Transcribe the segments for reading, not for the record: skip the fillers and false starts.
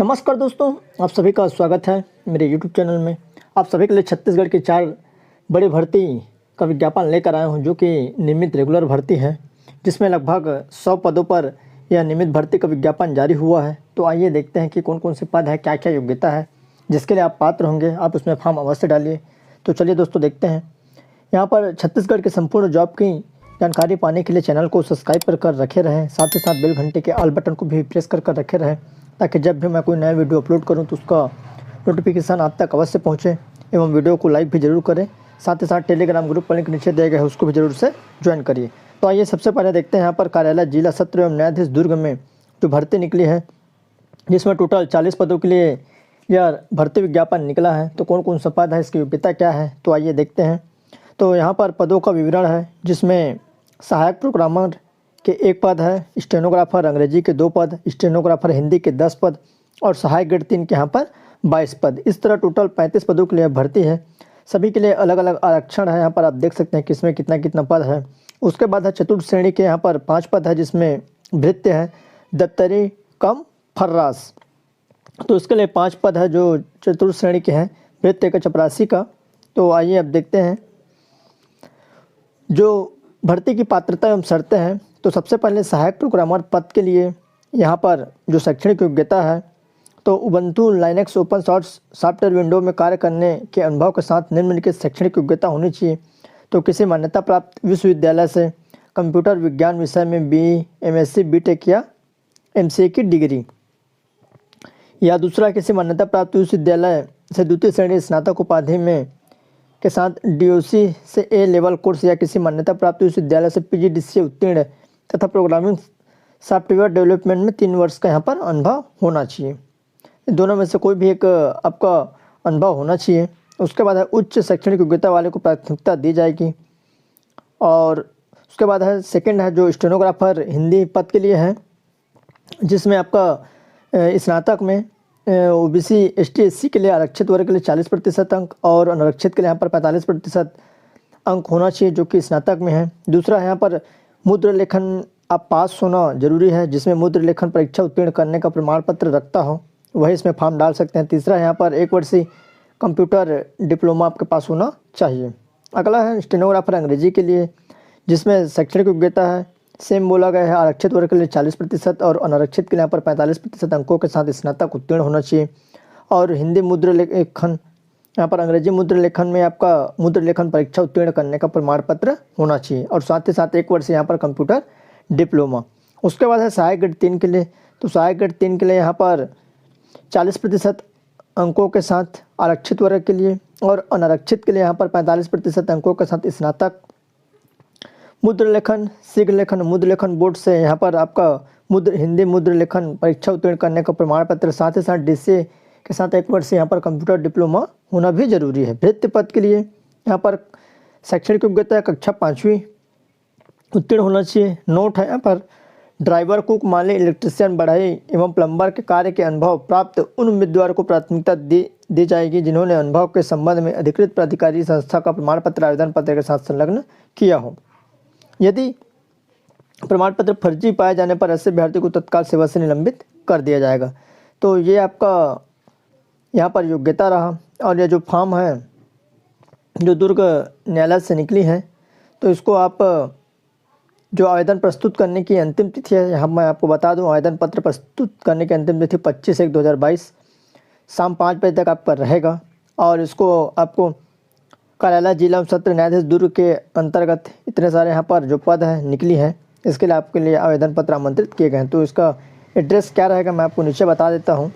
नमस्कार दोस्तों, आप सभी का स्वागत है मेरे YouTube चैनल में। आप सभी के लिए छत्तीसगढ़ की 4 बड़ी भर्ती का विज्ञापन लेकर आया हूं, जो कि नियमित रेगुलर भर्ती है, जिसमें लगभग 100 पदों पर यह नियमित भर्ती का विज्ञापन जारी हुआ है। तो आइए देखते हैं कि कौन कौन से पद है, क्या क्या योग्यता है जिसके लिए आप पात्र होंगे। आप उसमें फॉर्म अवश्य डालिए। तो चलिए दोस्तों देखते हैं। यहाँ पर छत्तीसगढ़ के संपूर्ण जॉब की जानकारी पाने के लिए चैनल को सब्सक्राइब कर रखे रहें, साथ ही साथ बेल घंटे के ऑल बटन को भी प्रेस कर रखे रहें, ताकि जब भी मैं कोई नया वीडियो अपलोड करूं तो उसका नोटिफिकेशन आप तक अवश्य पहुंचे। एवं वीडियो को लाइक भी जरूर करें। साथ ही साथ टेलीग्राम ग्रुप पर लिंक नीचे दिए गए है, उसको भी जरूर से ज्वाइन करिए। तो आइए सबसे पहले देखते हैं यहाँ पर कार्यालय जिला सत्र एवं न्यायाधीश दुर्ग में जो भर्ती निकली है, जिसमें टोटल 40 पदों के लिए यह भर्ती विज्ञापन निकला है। तो कौन कौन सा पद है, इसकी योग्यता क्या है, तो आइए देखते हैं। तो यहाँ पर पदों का विवरण है, जिसमें सहायक प्रोग्रामर के 1 पद है, स्टेनोग्राफर अंग्रेजी के 2 पद, स्टेनोग्राफर हिंदी के 10 पद और सहायक ग्रेड 3 के यहाँ पर 22 पद। इस तरह टोटल 35 पदों के लिए भर्ती है। सभी के लिए अलग अलग आरक्षण है। यहाँ पर आप देख सकते हैं कि इसमें कितना कितना पद है। उसके बाद है चतुर्थ श्रेणी के यहाँ पर 5 पद है, जिसमें भृत्य है दफ्तरी कम फर्रास। तो इसके लिए 5 पद है जो चतुर्थ श्रेणी के हैं, भृत्य का चपरासी का। तो आइए अब देखते हैं जो भर्ती की पात्रता एवं शर्तें हैं। तो सबसे पहले सहायक प्रोग्रामर पद के लिए यहाँ पर जो शैक्षणिक योग्यता है, तो Ubuntu Linux open source software window में कार्य करने के अनुभव के साथ निम्नलिखित शैक्षणिक योग्यता होनी चाहिए। तो किसी मान्यता प्राप्त विश्वविद्यालय से कंप्यूटर विज्ञान विषय में BE, MSc, BTech या MCA की डिग्री, या दूसरा किसी मान्यता प्राप्त विश्वविद्यालय से द्वितीय श्रेणी स्नातक उपाधि में के साथ DOC से A लेवल कोर्स या किसी मान्यता प्राप्त विश्वविद्यालय से PGDCA उत्तीर्ण तथा प्रोग्रामिंग सॉफ्टवेयर डेवलपमेंट में 3 वर्ष का यहाँ पर अनुभव होना चाहिए। दोनों में से कोई भी एक आपका अनुभव होना चाहिए। उसके बाद है उच्च शैक्षणिक योग्यता वाले को प्राथमिकता दी जाएगी। और उसके बाद है सेकंड है जो स्टेनोग्राफर हिंदी पद के लिए है, जिसमें आपका स्नातक में OBC ST SC के लिए आरक्षित वर्ग के लिए 40% अंक और अनारक्षित के लिए यहाँ पर 45% अंक होना चाहिए, जो कि स्नातक में है। दूसरा है यहाँ पर मुद्र लेखन आप पास होना जरूरी है, जिसमें मुद्र लेखन परीक्षा उत्तीर्ण करने का प्रमाण पत्र रखता हो, वही इसमें फॉर्म डाल सकते हैं। तीसरा है यहाँ पर 1 वर्षीय कंप्यूटर डिप्लोमा आपके पास होना चाहिए। अगला है स्टेनोग्राफर अंग्रेजी के लिए, जिसमें शैक्षणिक योग्यता है सेम बोला गया है, आरक्षित वर्ग के लिए 40% और अनारक्षित के लिए यहाँ पर 45% अंकों के साथ स्नातक उत्तीर्ण होना चाहिए। और हिंदी मुद्र लेखन, यहाँ पर अंग्रेजी मुद्र लेखन में आपका मुद्र लेखन परीक्षा उत्तीर्ण करने का प्रमाण पत्र होना चाहिए, और साथ ही साथ 1 वर्ष यहाँ पर कंप्यूटर डिप्लोमा। उसके बाद है सहायक ग्रेड 3 के लिए। तो सहायक ग्रेड 3 के लिए यहाँ पर 40% अंकों के साथ आरक्षित वर्ग के लिए और अनारक्षित के लिए यहाँ पर 45% अंकों के साथ स्नातक मुद्र लेखन, शीघ्र लेखन, मुद्र लेखन बोर्ड से यहाँ पर आपका हिंदी मुद्र लेखन परीक्षा उत्तीर्ण करने का प्रमाण पत्र, साथ ही साथ DCA के साथ 1 वर्ष यहाँ पर कंप्यूटर डिप्लोमा होना भी जरूरी है। भृत्य पद के लिए यहाँ पर शैक्षणिक योग्यता कक्षा 5वीं उत्तीर्ण होना चाहिए। नोट है यहाँ पर ड्राइवर, कुक, माली, इलेक्ट्रीशियन, बढ़ई एवं प्लम्बर के कार्य के अनुभव प्राप्त उन उम्मीदवारों को प्राथमिकता दी जाएगी जिन्होंने अनुभव के संबंध में अधिकृत प्राधिकारी संस्था का प्रमाण पत्र आवेदन पत्र के साथ संलग्न किया हो। यदि प्रमाण पत्र फर्जी पाए जाने पर ऐसे अभ्यर्थी को तत्काल सेवा से निलंबित कर दिया जाएगा। तो ये आपका यहाँ पर योग्यता रहा। और ये जो फॉर्म है जो दुर्ग न्यायालय से निकली है, तो इसको आप जो आवेदन प्रस्तुत करने की अंतिम तिथि है, यहाँ मैं आपको बता दूं, आवेदन पत्र प्रस्तुत करने की अंतिम तिथि 25/1/2022 शाम 5 बजे तक आपका रहेगा। और इसको आपको कार्यालय जिला एवं सत्र न्यायाधीश दुर्ग के अंतर्गत इतने सारे यहाँ पर जो पद है निकली है, इसके लिए आपके लिए आवेदन पत्र आमंत्रित किए गए हैं। तो इसका एड्रेस क्या रहेगा मैं आपको नीचे बता देता हूँ।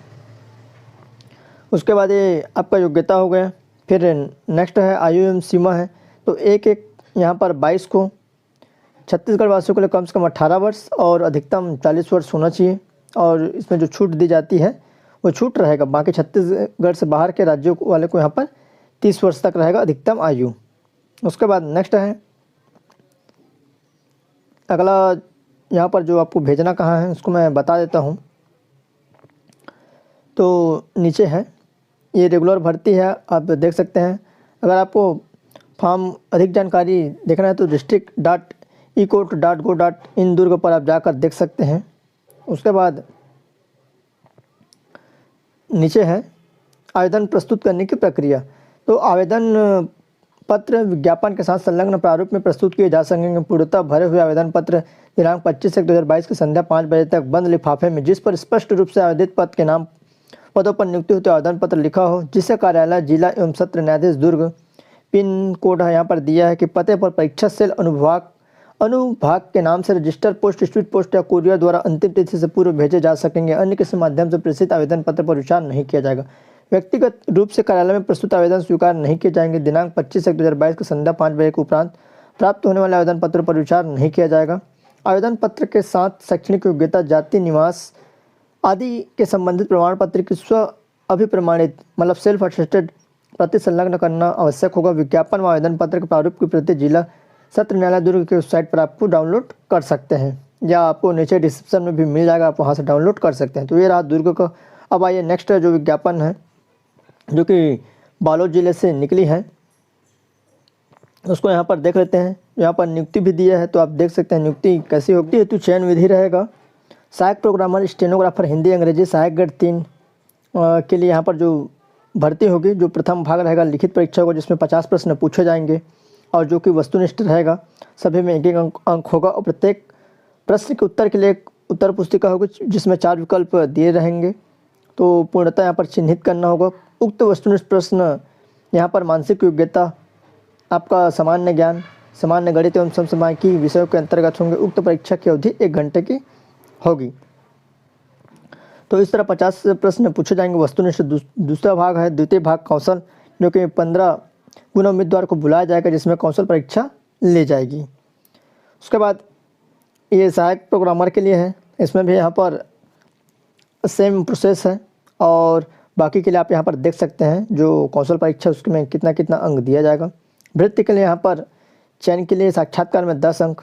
उसके बाद ये आपका योग्यता हो गया। फिर नेक्स्ट है आयु एवं सीमा है। तो एक यहाँ पर 22 को छत्तीसगढ़ वासियों के लिए कम से कम 18 वर्ष और अधिकतम 40 वर्ष होना चाहिए। और इसमें जो छूट दी जाती है वो छूट रहेगा। बाकी छत्तीसगढ़ से बाहर के राज्यों वाले को यहाँ पर 30 वर्ष तक रहेगा अधिकतम आयु। उसके बाद नेक्स्ट है अगला, यहाँ पर जो आपको भेजना कहाँ है उसको मैं बता देता हूँ। तो नीचे है, ये रेगुलर भर्ती है, आप देख सकते हैं। अगर आपको फॉर्म अधिक जानकारी देखना है तो district.ecourt.go.in दुर्ग पर आप जाकर देख सकते हैं। उसके बाद नीचे है आवेदन प्रस्तुत करने की प्रक्रिया। तो आवेदन पत्र विज्ञापन के साथ संलग्न प्रारूप में प्रस्तुत किए जा सकेंगे। पूर्णतः भरे हुए आवेदन पत्र दिनांक 25/1/2022 की संध्या 5 बजे तक बंद लिफाफे में जिस पर स्पष्ट रूप से आवेदित पद के नाम पदों पर नियुक्ति हेतु आवेदन पत्र लिखा हो, जिसे कार्यालय जिला एवं सत्र न्यायाधीश दुर्ग, पिन कोड यहाँ पर दिया है कि पते पर परीक्षा सेल अनुभाग के नाम से रजिस्टर पोस्ट, स्पीड पोस्ट या कुरियर द्वारा अंतिम तिथि से पूर्व भेजे जा सकेंगे। अन्य किसी माध्यम से प्रेषित आवेदन पत्र पर विचार नहीं किया जाएगा। व्यक्तिगत रूप से कार्यालय में प्रस्तुत आवेदन स्वीकार नहीं किए जाएंगे। दिनांक 25/1/2022 की संध्या 5 बजे के उपरांत प्राप्त होने वाले आवेदन पत्रों पर विचार नहीं किया जाएगा। आवेदन पत्र के साथ शैक्षणिक योग्यता, जाति, निवास आदि के संबंधित प्रमाण पत्र की स्व अभिप्रमाणित मतलब सेल्फ अटेस्टेड प्रति संलग्न करना आवश्यक होगा। विज्ञापन व आवेदन पत्र के प्रारूप की प्रति जिला सत्र न्यायालय दुर्ग की वेबसाइट पर आपको डाउनलोड कर सकते हैं, या आपको नीचे डिस्क्रिप्शन में भी मिल जाएगा, आप वहाँ से डाउनलोड कर सकते हैं। तो ये रहा दुर्ग का। अब आइए नेक्स्ट जो विज्ञापन है जो कि बालोद जिले से निकली है, उसको यहाँ पर देख लेते हैं। यहाँ पर नियुक्ति भी दिया है, तो आप देख सकते हैं नियुक्ति कैसी होगी। हेतु चयन विधि रहेगा सहायक प्रोग्रामर, स्टेनोग्राफर हिंदी अंग्रेजी सहायक ग्रेड 3 के लिए यहाँ पर जो भर्ती होगी, जो प्रथम भाग रहेगा लिखित परीक्षा होगा जिसमें 50 प्रश्न पूछे जाएंगे और जो कि वस्तुनिष्ठ रहेगा। सभी में 1-1 अंक होगा और प्रत्येक प्रश्न के उत्तर के लिए एक उत्तर पुस्तिका होगी जिसमें 4 विकल्प दिए रहेंगे। तो पूर्णतः यहाँ पर चिन्हित करना होगा। उक्त वस्तुनिष्ठ प्रश्न यहाँ पर मानसिक योग्यता, आपका सामान्य ज्ञान, सामान्य गणित एवं समसामयिकी विषयों के अंतर्गत होंगे। उक्त परीक्षा की अवधि 1 घंटे की होगी। तो इस तरह 50 प्रश्न पूछे जाएंगे वस्तुनिष्ठ। दूसरा भाग है द्वितीय भाग कौशल, जो कि 15 गुना उम्मीदवार को बुलाया जाएगा जिसमें कौशल परीक्षा ले जाएगी। उसके बाद ये सहायक प्रोग्रामर के लिए है, इसमें भी यहाँ पर सेम प्रोसेस है और बाकी के लिए आप यहाँ पर देख सकते हैं जो कौशल परीक्षा उसमें कितना कितना अंक दिया जाएगा। वृत्ति के लिए यहाँ पर चयन के लिए साक्षात्कार में 10 अंक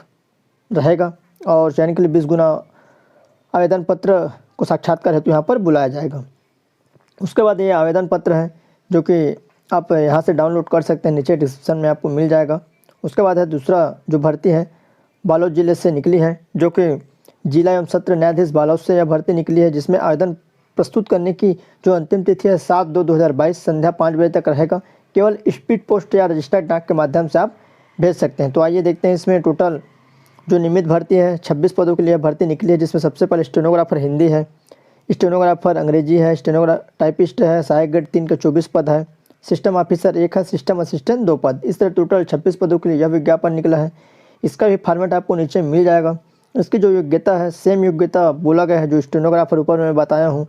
रहेगा और चयन के लिए 20 गुना आवेदन पत्र को साक्षात्कार हेतु यहाँ पर बुलाया जाएगा। उसके बाद ये आवेदन पत्र है जो कि आप यहाँ से डाउनलोड कर सकते हैं, नीचे डिस्क्रिप्शन में आपको मिल जाएगा। उसके बाद है दूसरा जो भर्ती है बालोद जिले से निकली है, जो कि जिला एवं सत्र न्यायाधीश बालोद से यह भर्ती निकली है, जिसमें आवेदन प्रस्तुत करने की जो अंतिम तिथि है 7/2/2022 संध्या 5 बजे तक रहेगा। केवल स्पीड पोस्ट या रजिस्टर्ड डाक के माध्यम से आप भेज सकते हैं। तो आइए देखते हैं इसमें टोटल जो नियमित भर्ती है 26 पदों के लिए भर्ती निकली है, जिसमें सबसे पहले स्टेनोग्राफर हिंदी है, स्टेनोग्राफर अंग्रेजी है, टाइपिस्ट है, सहायक ग्रेड 3 के 24 पद है, सिस्टम ऑफिसर 1 है, सिस्टम असिस्टेंट 2 पद। इस तरह टोटल 26 पदों के लिए यह विज्ञापन निकला है। इसका भी फॉर्मेट आपको नीचे मिल जाएगा। इसकी जो योग्यता है सेम योग्यता बोला गया है, जो स्टेनोग्राफर ऊपर मैं बताया हूँ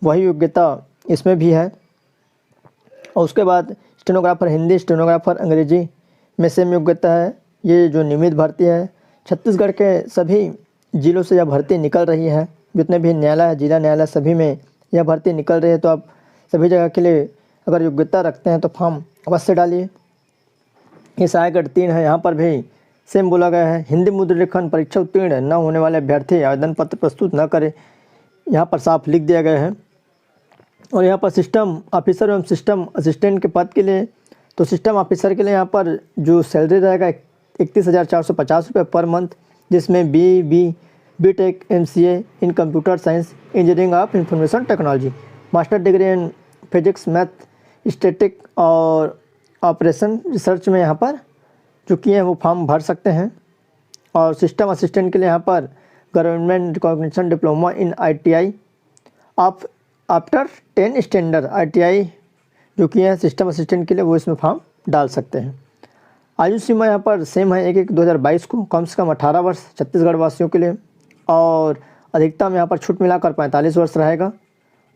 वही योग्यता इसमें भी है। और उसके बाद स्टेनोग्राफर हिंदी, स्टेनोग्राफर अंग्रेजी में सेम योग्यता है। ये जो नियमित भर्ती है छत्तीसगढ़ के सभी जिलों से यह भर्ती निकल रही है। जितने भी न्यायालय है, जिला न्यायालय, सभी में यह भर्ती निकल रही है। तो आप सभी जगह के लिए अगर योग्यता रखते हैं तो फॉर्म अवश्य डालिए। ये सहायक ग्रेड 3 है, यहाँ पर भी सेम बोला गया है। हिंदी मुद्रण लेखन परीक्षा उत्तीर्ण न होने वाले अभ्यर्थी आवेदन पत्र प्रस्तुत न करें, यहाँ पर साफ लिख दिया गया है। और यहाँ पर सिस्टम ऑफिसर एवं सिस्टम असिस्टेंट के पद के लिए, तो सिस्टम ऑफिसर के लिए यहाँ पर जो सैलरी रहेगा 31,450 रुपये पर मंथ, जिसमें B.Tech MCA in computer science engineering of information technology, master degree in physics, math, static और ऑपरेशन रिसर्च में यहाँ पर जो किए हैं वो फॉर्म भर सकते हैं। और सिस्टम असिस्टेंट के लिए यहाँ पर government recognition diploma in ITI of after 10 standard ITI जो किए हैं सिस्टम असिस्टेंट के लिए, वो इसमें फॉर्म डाल सकते हैं। आयु सीमा यहाँ पर सेम है 1/1/2022 को, कम से कम 18 वर्ष छत्तीसगढ़ वासियों के लिए, और अधिकतम यहाँ पर छूट मिलाकर 45 वर्ष रहेगा।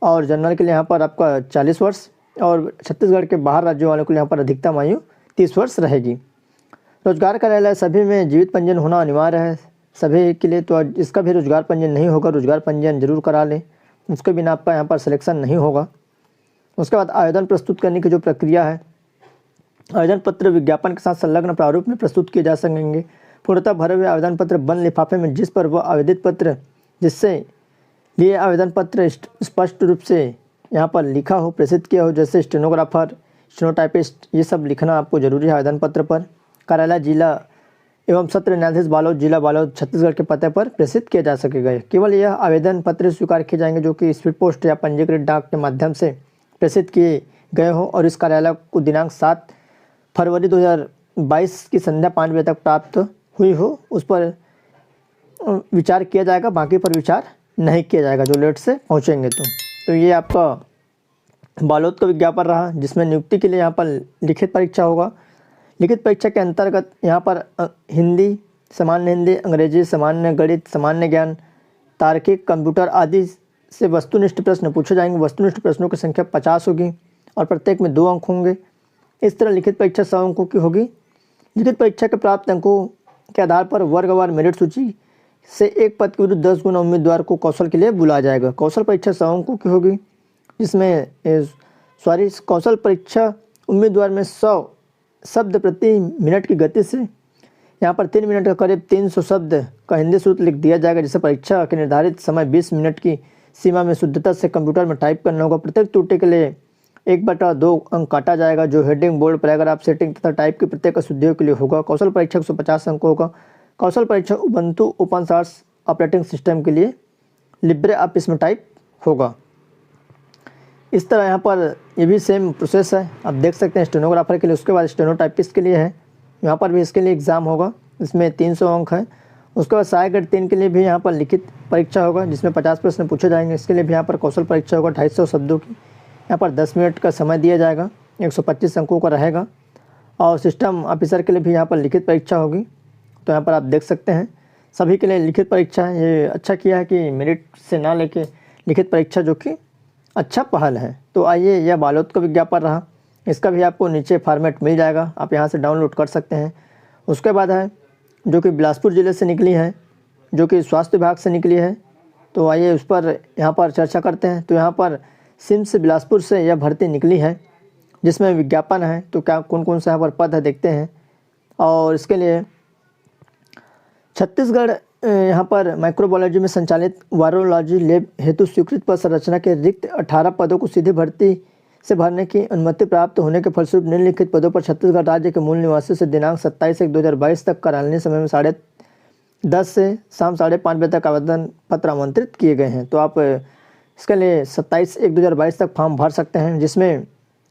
और जनरल के लिए यहाँ पर आपका 40 वर्ष, और छत्तीसगढ़ के बाहर राज्यों वालों के लिए यहाँ पर अधिकतम आयु 30 वर्ष रहेगी। रोजगार कार्यालय सभी में जीवित पंजीयन होना अनिवार्य है सभी के लिए। तो इसका भी रोजगार पंजीयन नहीं होगा, रोजगार पंजीयन जरूर करा लें, उसके बिना आपका यहाँ पर सिलेक्शन नहीं होगा। उसके बाद आवेदन प्रस्तुत करने की जो प्रक्रिया है, आवेदन पत्र विज्ञापन के साथ संलग्न प्रारूप में प्रस्तुत किए जा सकेंगे। पूर्णतः भरे हुए आवेदन पत्र बंद लिफाफे में जिस पर वह आवेदित पत्र जिससे लिए आवेदन पत्र स्पष्ट रूप से यहाँ पर लिखा हो, प्रेषित किया हो, जैसे स्टेनोग्राफर, स्टेनोटाइपिस्ट, ये सब लिखना आपको जरूरी है आवेदन पत्र पर। कार्यालय जिला एवं सत्र न्यायाधीश बालोद, जिला बालोद, छत्तीसगढ़ के पते पर प्रेषित किया जा सकेगा। केवल यह आवेदन पत्र स्वीकार किए जाएंगे जो कि स्पीड पोस्ट या पंजीकृत डाक के माध्यम से प्रेषित किए गए हो और इस कार्यालय को दिनांक 7 फरवरी 2022 की संध्या 5 बजे तक प्राप्त हुई हो, उस पर विचार किया जाएगा। बाकी पर विचार नहीं किया जाएगा जो लेट से पहुँचेंगे। तो ये आपका बालोद का विज्ञापन रहा, जिसमें नियुक्ति के लिए यहाँ पर लिखित परीक्षा होगा। लिखित परीक्षा के अंतर्गत यहाँ पर हिंदी, सामान्य हिंदी, अंग्रेजी, सामान्य गणित, सामान्य ज्ञान, तार्किक, कंप्यूटर आदि से वस्तुनिष्ठ प्रश्न पूछे जाएंगे। वस्तुनिष्ठ प्रश्नों की संख्या 50 होगी और प्रत्येक में 2 अंक होंगे। इस तरह लिखित परीक्षा 100 अंकों की होगी। लिखित परीक्षा के प्राप्त अंकों के आधार पर वर्गवार मेरिट सूची से एक पद के विरुद्ध 10 गुना उम्मीदवार को कौशल के लिए बुलाया जाएगा। कौशल परीक्षा 100 अंकों की होगी, जिसमें कौशल परीक्षा उम्मीदवार में 100 शब्द प्रति मिनट की गति से यहाँ पर 3 मिनट का करीब 300 शब्द का हिंदी सूत्र लिख दिया जाएगा, जिसे परीक्षा के निर्धारित समय 20 मिनट की सीमा में शुद्धता से कंप्यूटर में टाइप करना होगा। प्रत्येक त्रुटि के लिए 1/2 अंक काटा जाएगा, जो हेडिंग, बोल्ड, पैराग्राफ, सेटिंग तथा टाइप की प्रत्येक अशुद्धियों के लिए होगा। कौशल परीक्षा 150 अंक होगा। कौशल परीक्षा Ubuntu open source operating system के लिए लिब्रे ऑफिस में टाइप होगा। इस तरह यहाँ पर ये भी सेम प्रोसेस है, आप देख सकते हैं स्टेनोग्राफर के लिए। उसके बाद स्टेनोटाइपिस्ट के लिए है, यहाँ पर भी इसके लिए एग्ज़ाम होगा, इसमें 300 अंक है। उसके बाद सहायक ग्रेड 3 के लिए भी यहाँ पर लिखित परीक्षा होगा, जिसमें 50 प्रश्न पूछे जाएंगे। इसके लिए भी यहाँ पर कौशल परीक्षा होगा 250 शब्दों की। यहाँ पर 10 मिनट का समय दिया जाएगा, 125 अंकों का रहेगा। और सिस्टम ऑफिसर के लिए भी यहाँ पर लिखित परीक्षा होगी। तो यहाँ पर आप देख सकते हैं सभी के लिए लिखित परीक्षा है। ये अच्छा किया है कि मेरिट से ना लेके लिखित परीक्षा, जो कि अच्छा पहल है। तो आइए, यह बालोद का विज्ञापन रहा। इसका भी आपको नीचे फॉर्मेट मिल जाएगा, आप यहाँ से डाउनलोड कर सकते हैं। उसके बाद है जो कि बिलासपुर ज़िले से निकली है, जो कि स्वास्थ्य विभाग से निकली है। तो आइए उस पर यहाँ पर चर्चा करते हैं। तो यहाँ पर सिम्स बिलासपुर से यह भर्ती निकली है, जिसमें विज्ञापन है। तो क्या कौन कौन सा यहाँ पर पद है देखते हैं। और इसके लिए छत्तीसगढ़ यहाँ पर माइक्रोबायोलॉजी में संचालित वायरोलॉजी लैब हेतु स्वीकृत पद संरचना के रिक्त 18 पदों को सीधी भर्ती से भरने की अनुमति प्राप्त होने के फलस्वरूप निम्नलिखित पदों पर छत्तीसगढ़ राज्य के मूल निवासी से दिनांक 27/1/2022 तक कार्यालयीन समय में 10:30 से शाम 5:30 बजे तक आवेदन पत्र आमंत्रित किए गए हैं। तो आप इसके लिए 27/1/2022 तक फॉर्म भर सकते हैं, जिसमें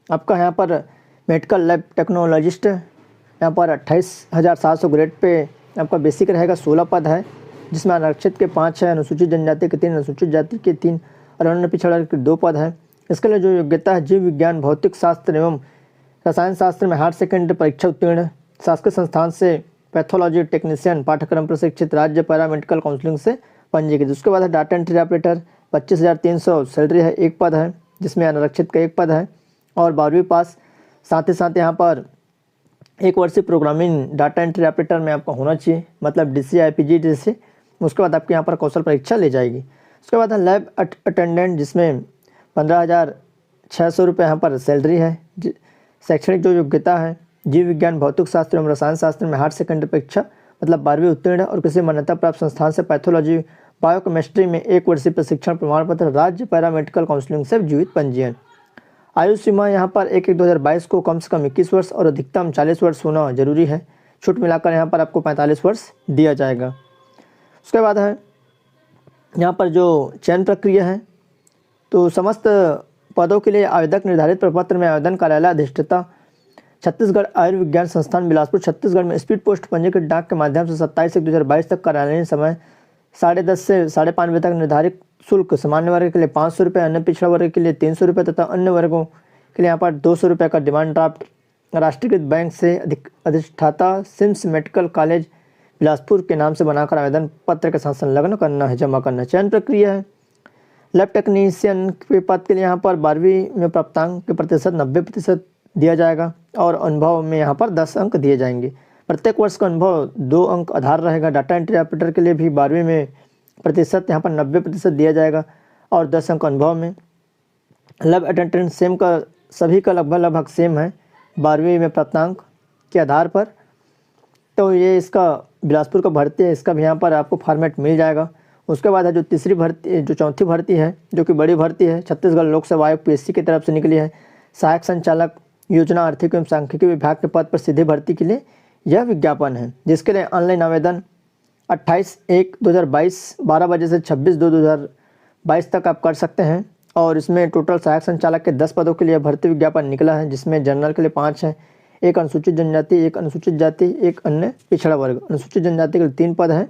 आपका यहाँ पर मेडिकल लैब टेक्नोलॉजिस्ट यहाँ पर 28,700 ग्रेड पे आपका बेसिक रहेगा। 16 पद है, जिसमें आरक्षित के 5 है, अनुसूचित जनजाति के 3, अनुसूचित जाति के 3 और अन्य पिछड़ा वर्ग के 2 पद हैं। इसके लिए जो योग्यता है, जीव विज्ञान, भौतिक शास्त्र एवं रसायन शास्त्र में हायर सेकेंडरी परीक्षा उत्तीर्ण, शासकीय संस्थान से पैथोलॉजी टेक्नीशियन पाठ्यक्रम प्रशिक्षित, राज्य पैरा मेडिकल काउंसिलिंग से पंजीकृत। उसके बाद है डाटा एंट्री ऑपरेटर, 25,300 सैलरी है, 1 पद है, जिसमें अनारक्षित का 1 पद है और 12वीं पास। साथ ही साथ यहाँ पर 1 वर्षीय प्रोग्रामिंग डाटा एंट्री ऑपरेटर में आपका होना चाहिए, मतलब DCI PGD से। उसके बाद आपके यहाँ पर कौशल परीक्षा ले जाएगी। उसके बाद है लैब अटेंडेंट, जिसमें 15,600 रुपये यहाँ पर सैलरी है। शैक्षणिक जो योग्यता है, जीव विज्ञान, भौतिक शास्त्र एवं रसायन शास्त्र में हायर सेकेंडरी परीक्षा मतलब 12वीं उत्तीर्ण और किसी मान्यता प्राप्त संस्थान से पैथोलॉजी बायोकेमिस्ट्री में 1 वर्षीय प्रशिक्षण प्रमाण पत्र, राज्य पैरा मेडिकल काउंसिलिंग से जीवित पंजीयन। आयु सीमा यहाँ पर 1/1/2022 को कम से कम 21 वर्ष और अधिकतम 40 वर्ष होना जरूरी है। छूट मिलाकर यहाँ पर आपको 45 वर्ष दिया जाएगा। उसके बाद है यहाँ पर जो चयन प्रक्रिया है, तो समस्त पदों के लिए आवेदक निर्धारित प्रपत्र में आवेदन कार्यालय अधिष्ठाता छत्तीसगढ़ आयुर्विज्ञान संस्थान बिलासपुर छत्तीसगढ़ में स्पीड पोस्ट पंजीकृत डाक के माध्यम से 27/1/2022 तक कार्यालयीन समय 10:30 से 5:30 बजे तक निर्धारित शुल्क सामान्य वर्ग के लिए 500 रुपये, अन्य पिछड़ा वर्ग के लिए 300 रुपये तथा अन्य वर्गों के लिए यहाँ पर 200 रुपये का डिमांड ड्राफ्ट राष्ट्रीयकृत बैंक से अधिष्ठाता सिम्स मेडिकल कॉलेज बिलासपुर के नाम से बनाकर आवेदन पत्र के साथ संलग्न करना है, जमा करना है। चयन प्रक्रिया है, लैब टेक्नीशियन के पद के लिए यहाँ पर 12वीं में प्राप्तांक के प्रतिशत 90% दिया जाएगा और अनुभव में यहाँ पर 10 अंक दिए जाएंगे। प्रत्येक वर्ष का अनुभव 2 अंक आधार रहेगा। डाटा एंट्री ऑपरेटर के लिए भी 12वीं में प्रतिशत यहाँ पर 90% दिया जाएगा और 10 अंक अनुभव में। लैब अटेंडेंट सेम का सभी का लगभग सेम है 12वीं में प्राप्तांक के आधार पर। तो ये इसका बिलासपुर का भर्ती है, इसका भी यहाँ पर आपको फॉर्मेट मिल जाएगा। उसके बाद है जो चौथी भर्ती है, जो कि बड़ी भर्ती है, छत्तीसगढ़ लोक सेवा आयोग PSC की तरफ से निकली है। सहायक संचालक योजना आर्थिक एवं सांख्यिकी विभाग के पद पर सीधी भर्ती के लिए यह विज्ञापन है जिसके लिए ऑनलाइन आवेदन 28/1/2022 12 बजे से 26/2/2022 तक आप कर सकते हैं। और इसमें टोटल सहायक संचालक के 10 पदों के लिए भर्ती विज्ञापन निकला है, जिसमें जनरल के लिए 5 हैं, एक अनुसूचित जनजाति, एक अनुसूचित जाति, एक अन्य पिछड़ा वर्ग। अनुसूचित जनजाति के लिए 3 पद हैं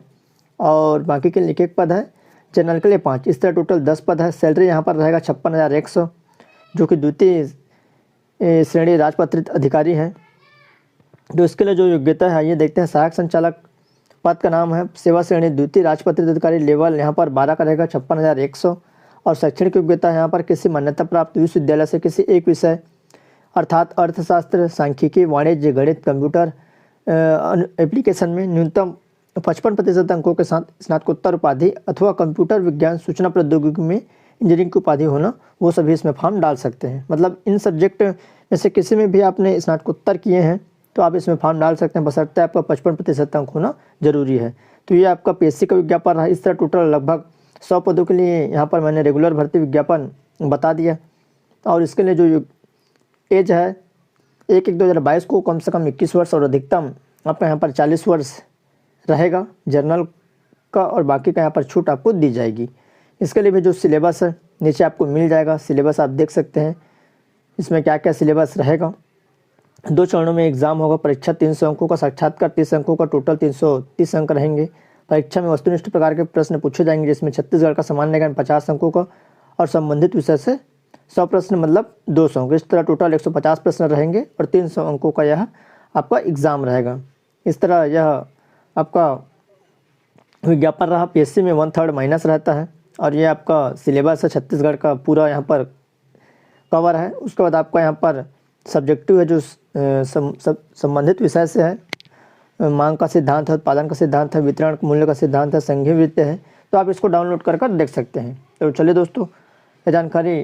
और बाकी के लिए 1 पद है। जनरल के लिए 5, इस तरह टोटल 10 पद है। सैलरी यहाँ पर रहेगा 56,100, जो कि द्वितीय श्रेणी राजपत्रित अधिकारी हैं। जो इसके लिए जो योग्यता है ये देखते हैं। सहायक संचालक पद का नाम है सेवा श्रेणी द्वितीय राजपत्रित अधिकारी लेवल यहाँ पर 12 का रहेगा 56,100। और शैक्षणिक योग्यता यहाँ पर किसी मान्यता प्राप्त विश्वविद्यालय से किसी एक विषय अर्थात अर्थशास्त्र, सांख्यिकी, वाणिज्य, गणित, कंप्यूटर एप्लीकेशन में न्यूनतम 55% अंकों के साथ स्नातकोत्तर उपाधि अथवा कंप्यूटर विज्ञान सूचना प्रौद्योगिकी में इंजीनियरिंग की उपाधि होना, वो सभी इसमें फॉर्म डाल सकते हैं। मतलब इन सब्जेक्ट में से किसी में भी आपने स्नातकोत्तर किए हैं तो आप इसमें फॉर्म डाल सकते हैं, बशर्ते आपका 55% अंक होना जरूरी है। तो ये आपका पीएससी का विज्ञापन रहा। इस तरह टोटल लगभग 100 पदों के लिए यहाँ पर मैंने रेगुलर भर्ती विज्ञापन बता दिया। और इसके लिए जो एज है 1/1/2022 को कम से कम 21 वर्ष और अधिकतम आपका यहाँ पर 40 वर्ष रहेगा जनरल का, और बाकी का यहाँ पर छूट आपको दी जाएगी। इसके लिए भी जो सिलेबस है नीचे आपको मिल जाएगा, सिलेबस आप देख सकते हैं इसमें क्या क्या सिलेबस रहेगा। 2 चरणों में एग्जाम होगा। परीक्षा 300 अंकों का, साक्षात्कार 30 अंकों का, टोटल 330 अंक रहेंगे। परीक्षा में वस्तुनिष्ठ प्रकार के प्रश्न पूछे जाएंगे, जिसमें छत्तीसगढ़ का सामान्य ज्ञान 50 अंकों का और संबंधित विषय से 100 प्रश्न मतलब 200 अंक। इस तरह टोटल 150 प्रश्न रहेंगे और 300 अंकों का यह आपका एग्ज़ाम रहेगा। इस तरह यह आपका विज्ञापन रहा। पीएससी में 1/3 माइनस रहता है और ये आपका सिलेबस है छत्तीसगढ़ का पूरा यहाँ पर कवर है। उसके बाद आपका यहाँ पर सब्जेक्टिव है जो संबंधित विषय से है। मांग का सिद्धांत है, उत्पादन का सिद्धांत है, वितरण मूल्य का सिद्धांत है, संघीय वित्त है। तो आप इसको डाउनलोड कर देख सकते हैं। तो चलिए दोस्तों, ये जानकारी